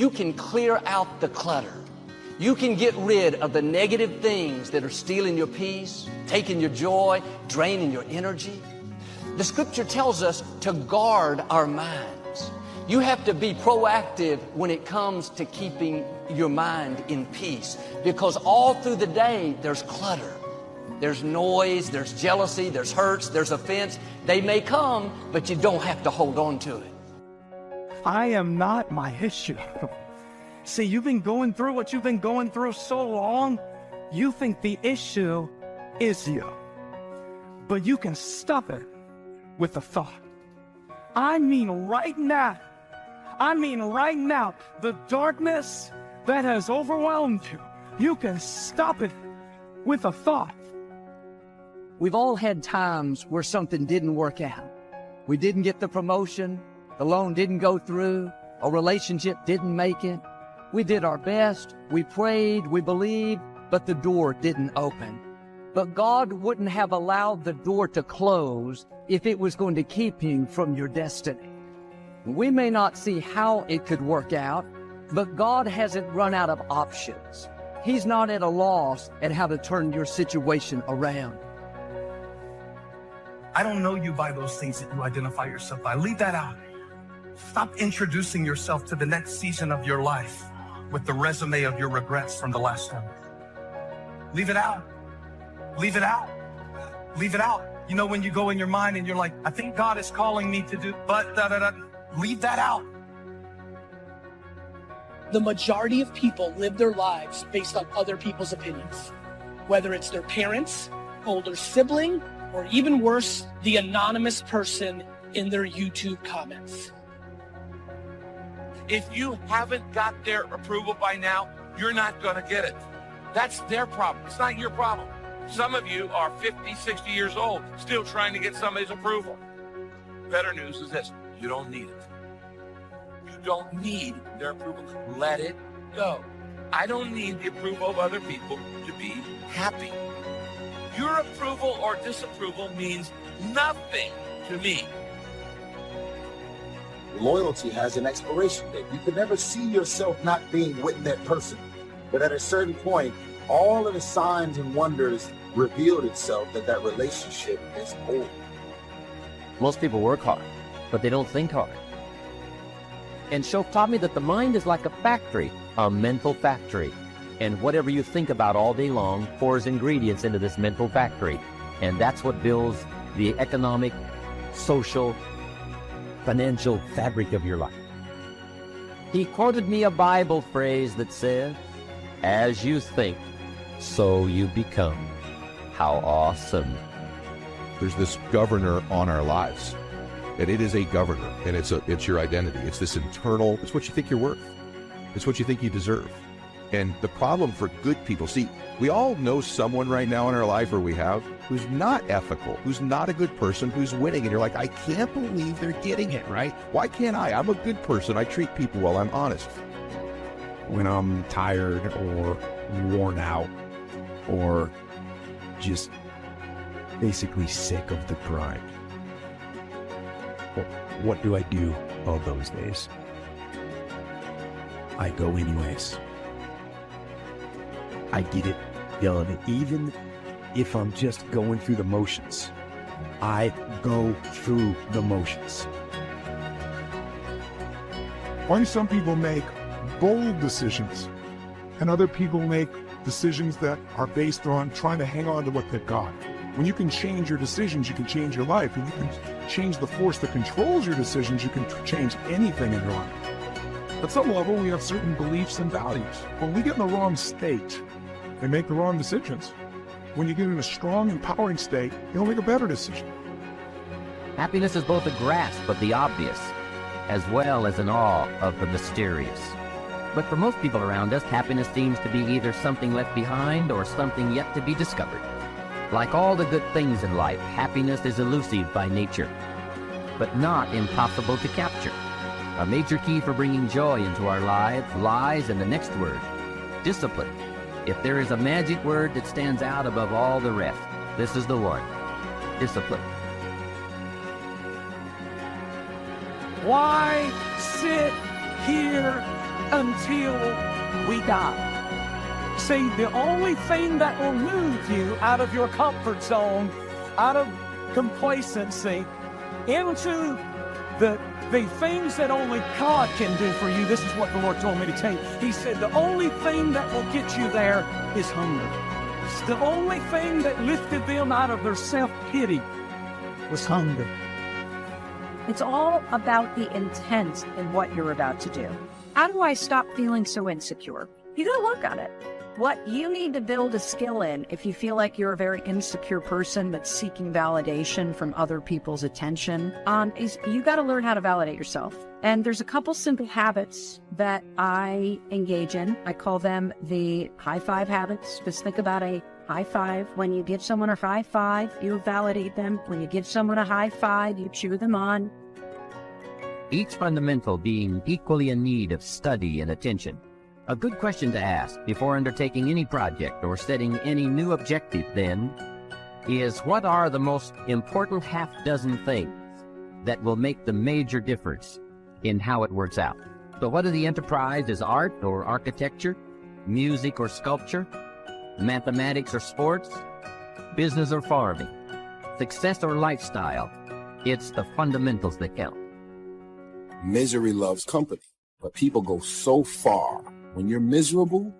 you can clear out the clutter. You can get rid of the negative things that are stealing your peace, taking your joy, draining your energy. The scripture tells us to guard our minds. You have to be proactive when it comes to keeping your mind in peace, because all through the day there's clutter. There's noise, there's jealousy, there's hurts, there's offense. They may come, but you don't have to hold on to it. I am not my issue. See, you've been going through what you've been going through so long, you think the issue is you. But you can stop it with a thought. I mean right now, the darkness that has overwhelmed you, you can stop it with a thought. We've all had times where something didn't work out. We didn't get the promotion, the loan didn't go through, a relationship didn't make it. We did our best, we prayed, we believed, but the door didn't open. But God wouldn't have allowed the door to close if it was going to keep you from your destiny. We may not see how it could work out, but God hasn't run out of options. He's not at a loss at how to turn your situation around. I don't know you by those things that you identify yourself by. Leave that out. Stop introducing yourself to the next season of your life with the resume of your regrets from the last time. Leave it out. Leave it out. Leave it out. You know, when you go in your mind and you're like, I think God is calling me to do, but leave that out. The majority of people live their lives based on other people's opinions, whether it's their parents, older sibling, or even worse, the anonymous person in their YouTube comments. If you haven't got their approval by now, you're not going to get it. That's their problem. It's not your problem. Some of you are 50, 60 years old, still trying to get somebody's approval. Better news is this: you don't need it. You don't need their approval. Let it go. I don't need the approval of other people to be happy. Your approval or disapproval means nothing to me. Loyalty has an expiration date. You can never see yourself not being with that person. But at a certain point, all of the signs and wonders revealed itself that that relationship is over. Most people work hard, but they don't think hard. And Shoaff taught me that the mind is like a factory, a mental factory. And whatever you think about all day long pours ingredients into this mental factory. And that's what builds the economic, social, financial fabric of your life. He quoted me a Bible phrase that says, as you think, so you become. How awesome. There's this governor on our lives, and it is a governor, and it's your identity. It's this internal, it's what you think you're worth. It's what you think you deserve. And the problem for good people, see, we all know someone right now in our life, or we have, who's not ethical, who's not a good person, who's winning. And you're like, I can't believe they're getting it, right? Why can't I? I'm a good person. I treat people well. I'm honest. When I'm tired or worn out or just basically sick of the grind, what do I do all those days? I go anyways. I get it done, even if I'm just going through the motions. I go through the motions. Why do some people make bold decisions and other people make decisions that are based on trying to hang on to what they've got? When you can change your decisions, you can change your life. When you can change the force that controls your decisions, you can change anything in your life. At some level, we have certain beliefs and values. When we get in the wrong state, they make the wrong decisions. When you get in a strong, empowering state, you'll make a better decision. Happiness is both a grasp of the obvious, as well as an awe of the mysterious. But for most people around us, happiness seems to be either something left behind or something yet to be discovered. Like all the good things in life, happiness is elusive by nature, but not impossible to capture. A major key for bringing joy into our lives lies in the next word: discipline. If there is a magic word that stands out above all the rest, this is the one: discipline. Why sit here until we die. See, the only thing that will move you out of your comfort zone, out of complacency, into the things that only God can do for you. This is what the Lord told me to tell you. He said the only thing that will get you there is hunger. It's the only thing that lifted them out of their self-pity was hunger. It's all about the intent in what you're about to do. How do I stop feeling so insecure? You gotta work on it. What you need to build a skill in, if you feel like you're a very insecure person that's seeking validation from other people's attention, is you got to learn how to validate yourself. And there's a couple simple habits that I engage in. I call them the high five habits. Just think about a high five. When you give someone a high five, you validate them. When you give someone a high five, you cheer them on. Each fundamental being equally in need of study and attention. A good question to ask before undertaking any project or setting any new objective, then, is what are the most important half-dozen things that will make the major difference in how it works out? So whether the enterprise is art or architecture, music or sculpture, mathematics or sports, business or farming, success or lifestyle, it's the fundamentals that count. Misery loves company, but people go so far. When you're miserable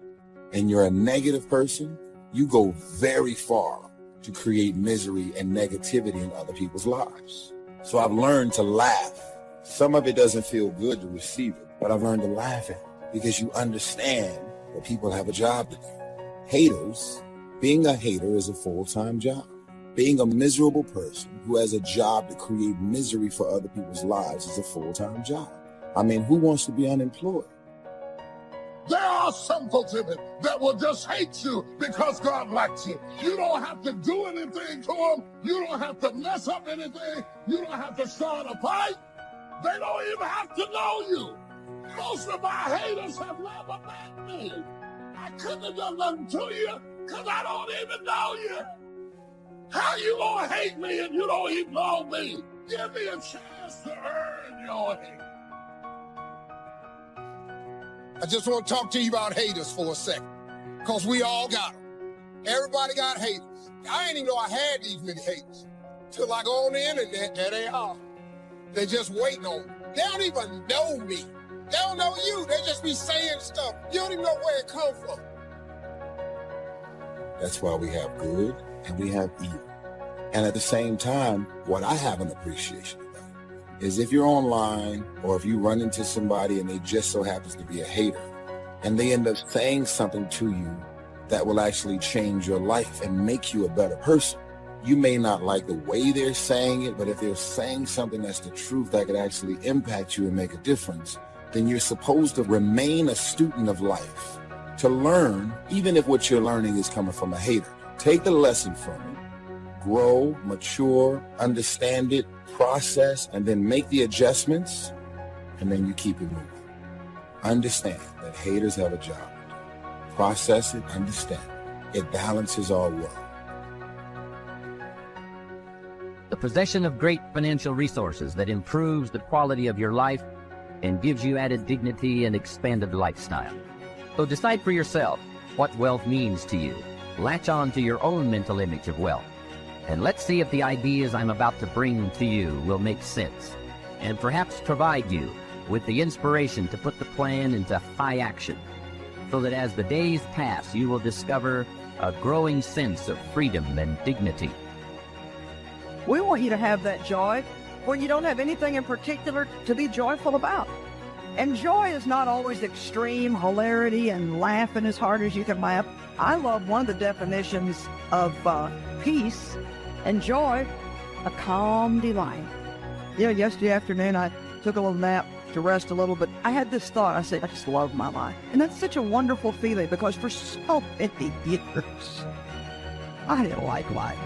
and you're a negative person, you go very far to create misery and negativity in other people's lives. So I've learned to laugh. Some of it doesn't feel good to receive it, but I've learned to laugh at it because you understand that people have a job to do. Haters, being a hater is a full-time job. Being a miserable person who has a job to create misery for other people's lives is a full-time job. I mean, who wants to be unemployed? There are some folks in it that will just hate you because God likes you. You don't have to do anything to them. You don't have to mess up anything. You don't have to start a fight. They don't even have to know you. Most of my haters have never met me. I couldn't have done nothing to you because I don't even know you. How you gonna hate me and you don't even know me? Give me a chance to earn your hate. I just want to talk to you about haters for a second, because we all got them. Everybody got haters. I didn't even know I had these many haters. Till I go on the internet, there they are. They just waiting on me. They don't even know me. They don't know you. They just be saying stuff. You don't even know where it come from. That's why we have good and we have evil. And at the same time, what I have an appreciation about is if you're online or if you run into somebody and they just so happens to be a hater and they end up saying something to you that will actually change your life and make you a better person. You may not like the way they're saying it, but if they're saying something that's the truth that could actually impact you and make a difference, then you're supposed to remain a student of life, to learn, even if what you're learning is coming from a hater. Take the lesson from it, grow, mature, understand it, process, and then make the adjustments, and then you keep it moving. Understand that haters have a job. Process it, understand it. It balances our world. The possession of great financial resources that improves the quality of your life and gives you added dignity and expanded lifestyle. So decide for yourself what wealth means to you. Latch on to your own mental image of wealth. And let's see if the ideas I'm about to bring to you will make sense and perhaps provide you with the inspiration to put the plan into high action so that as the days pass, you will discover a growing sense of freedom and dignity. We want you to have that joy when you don't have anything in particular to be joyful about. And joy is not always extreme hilarity and laughing as hard as you can laugh. I love one of the definitions of peace and joy, a calm delight. Yeah, yesterday afternoon I took a little nap to rest a little, but I had this thought. I said, I just love my life. And that's such a wonderful feeling because for so many years, I didn't like life.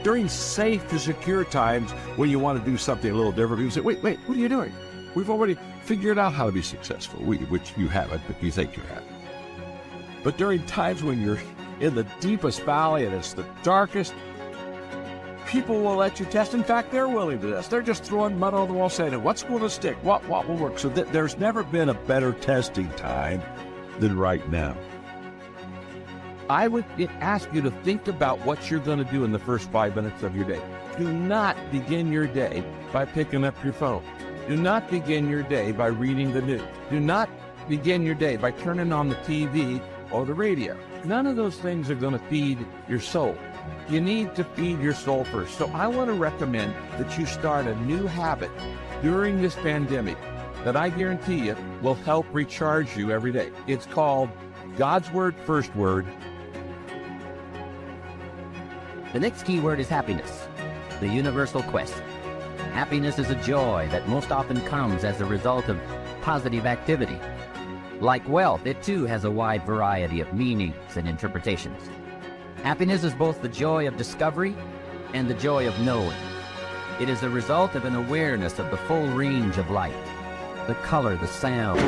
During safe and secure times when you want to do something a little different, people say, wait, what are you doing? We've already figured out how to be successful, which you haven't, but you think you have. But during times when you're in the deepest valley and it's the darkest, people will let you test. In fact, they're willing to test. They're just throwing mud on the wall saying, what's going to stick? What will work? So there's never been a better testing time than right now. I would ask you to think about what you're going to do in the first 5 minutes of your day. Do not begin your day by picking up your phone. Do not begin your day by reading the news. Do not begin your day by turning on the TV or the radio. None of those things are going to feed your soul. You need to feed your soul first. So I want to recommend that you start a new habit during this pandemic that I guarantee you will help recharge you every day. It's called God's Word First Word. The next key word is happiness, the universal quest. Happiness is a joy that most often comes as a result of positive activity. Like wealth, it too has a wide variety of meanings and interpretations. Happiness is both the joy of discovery and the joy of knowing. It is a result of an awareness of the full range of life, the color, the sound.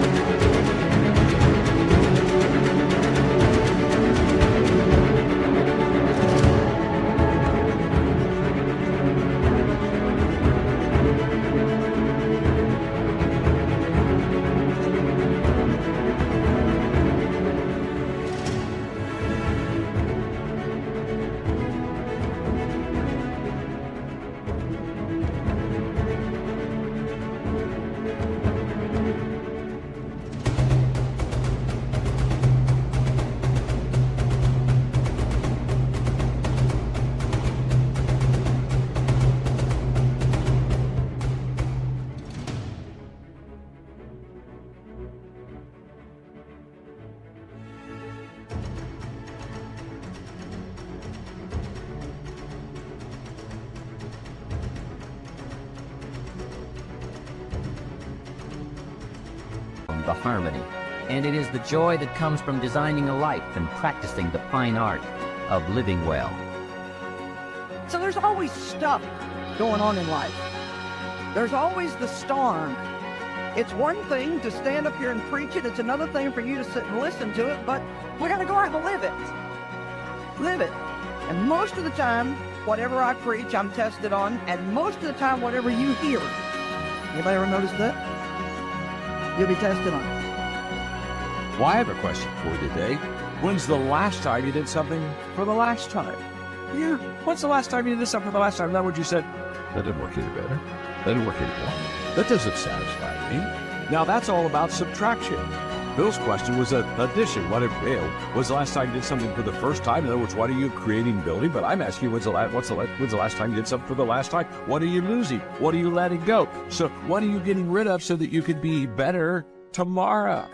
The harmony, and it is the joy that comes from designing a life and practicing the fine art of living well. So there's always stuff going on in life. There's always the storm. It's one thing to stand up here and preach it. It's another thing for you to sit and listen to it, but we got to go out and live it. Live it. And most of the time, whatever I preach, I'm tested on, and most of the time, whatever you hear. Anybody ever notice that? You'll be tested on. Well, I have a question for you today. When's the last time you did something for the last time? Yeah. When's the last time you did something for the last time? In other words, you said, that didn't work any better. That didn't work anymore. That doesn't satisfy me. Now, that's all about subtraction. Bill's question was addition. When's the last time you did something for the first time? In other words, what are you creating, building? But I'm asking you, when's the last time you did something for the last time? What are you losing? What are you letting go? So what are you getting rid of so that you can be better tomorrow?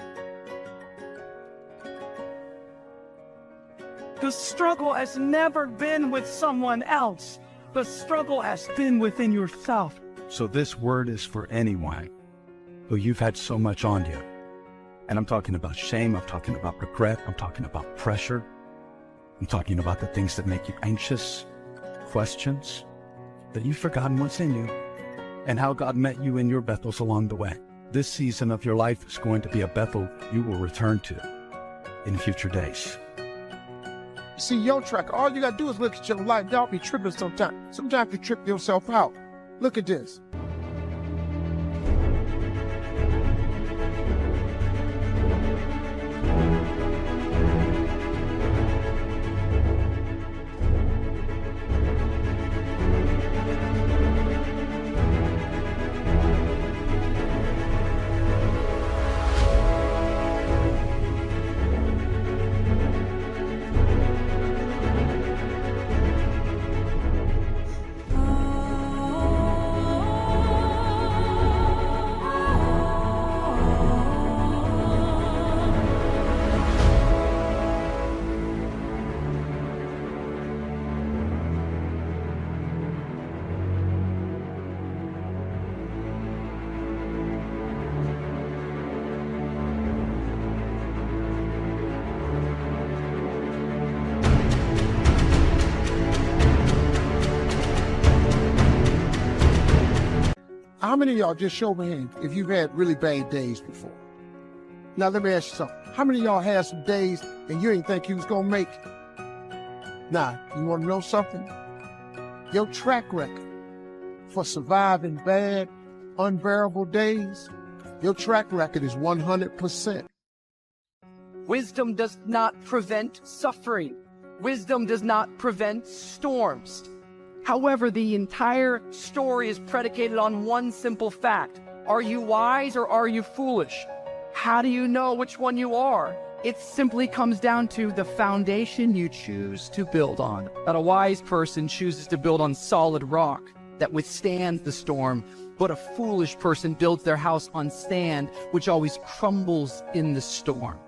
The struggle has never been with someone else. The struggle has been within yourself. So this word is for anyone who you've had so much on you. And I'm talking about shame, I'm talking about regret, I'm talking about pressure, I'm talking about the things that make you anxious, questions, that you've forgotten what's in you, and how God met you in your Bethels along the way. This season of your life is going to be a Bethel you will return to in future days. See, your track, all you gotta do is look at your life. Y'all be tripping sometimes. Sometimes you trip yourself out. Look at this. How many of y'all, just show me hand, if you've had really bad days before? Now let me ask you something. How many of y'all had some days and you didn't think you was gonna make it? Now, you wanna know something? Your track record for surviving bad, unbearable days, your track record is 100%. Wisdom does not prevent suffering. Wisdom does not prevent storms. However, the entire story is predicated on one simple fact. Are you wise or are you foolish? How do you know which one you are? It simply comes down to the foundation you choose to build on. That a wise person chooses to build on solid rock that withstands the storm, but a foolish person builds their house on sand, which always crumbles in the storm.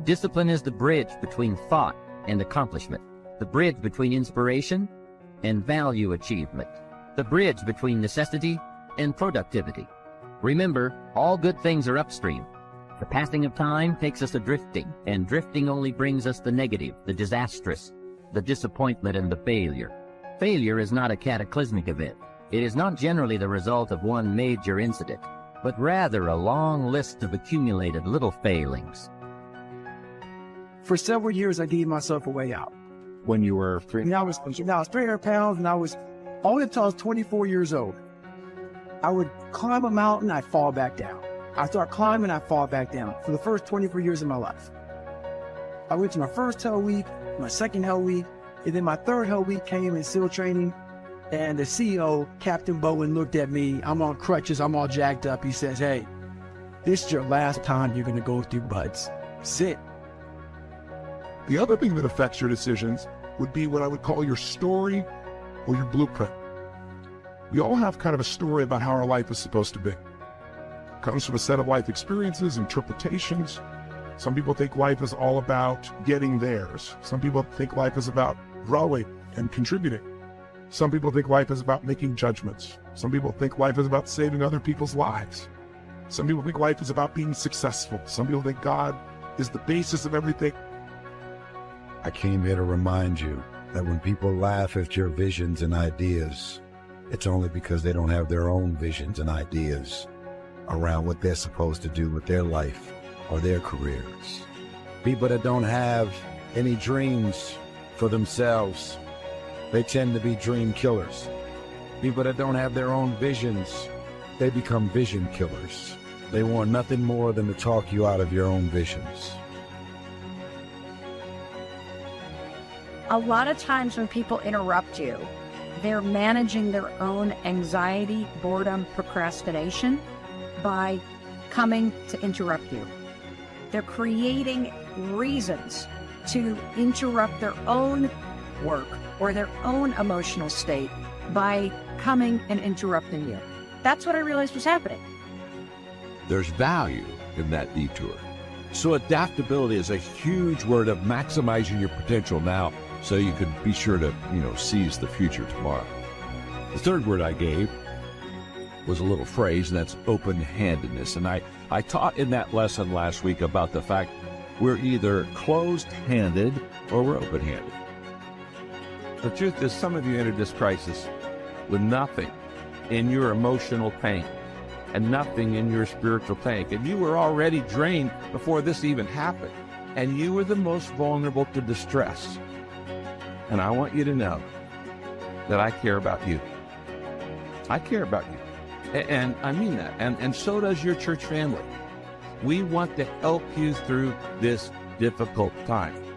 Discipline is the bridge between thought and accomplishment, the bridge between inspiration and value achievement, the bridge between necessity and productivity. Remember, all good things are upstream. The passing of time takes us adrifting, and drifting only brings us the negative, the disastrous, the disappointment, and the failure. Failure is not a cataclysmic event. It is not generally the result of one major incident, but rather a long list of accumulated little failings. For several years, I gave myself a way out. When you were I was 300 pounds, and I was only until I was 24 years old. I would climb a mountain, I'd fall back down. I start climbing, I fall back down for the first 24 years of my life. I went to my first Hell Week, my second Hell Week, and then my third Hell Week came in SEAL training, and the CEO, Captain Bowen, looked at me. I'm on crutches, I'm all jacked up. He says, "Hey, this is your last time you're gonna go through buds. Sit." The other thing that affects your decisions would be what I would call your story or your blueprint. We all have kind of a story about how our life is supposed to be. It comes from a set of life experiences, interpretations. Some people think life is all about getting theirs. Some people think life is about growing and contributing. Some people think life is about making judgments. Some people think life is about saving other people's lives. Some people think life is about being successful. Some people think God is the basis of everything. I came here to remind you that when people laugh at your visions and ideas, it's only because they don't have their own visions and ideas around what they're supposed to do with their life or their careers. People that don't have any dreams for themselves, they tend to be dream killers. People that don't have their own visions, they become vision killers. They want nothing more than to talk you out of your own visions. A lot of times when people interrupt you, they're managing their own anxiety, boredom, procrastination by coming to interrupt you. They're creating reasons to interrupt their own work or their own emotional state by coming and interrupting you. That's what I realized was happening. There's value in that detour. So adaptability is a huge word of maximizing your potential now so you can be sure to, seize the future tomorrow. The third word I gave was a little phrase, and that's open-handedness. And I taught in that lesson last week about the fact we're either closed-handed or we're open-handed. The truth is, some of you entered this crisis with nothing in your emotional tank and nothing in your spiritual tank. And you were already drained before this even happened. And you were the most vulnerable to distress. And I want you to know that I care about you. I care about you. And I mean that. And so does your church family. We want to help you through this difficult time.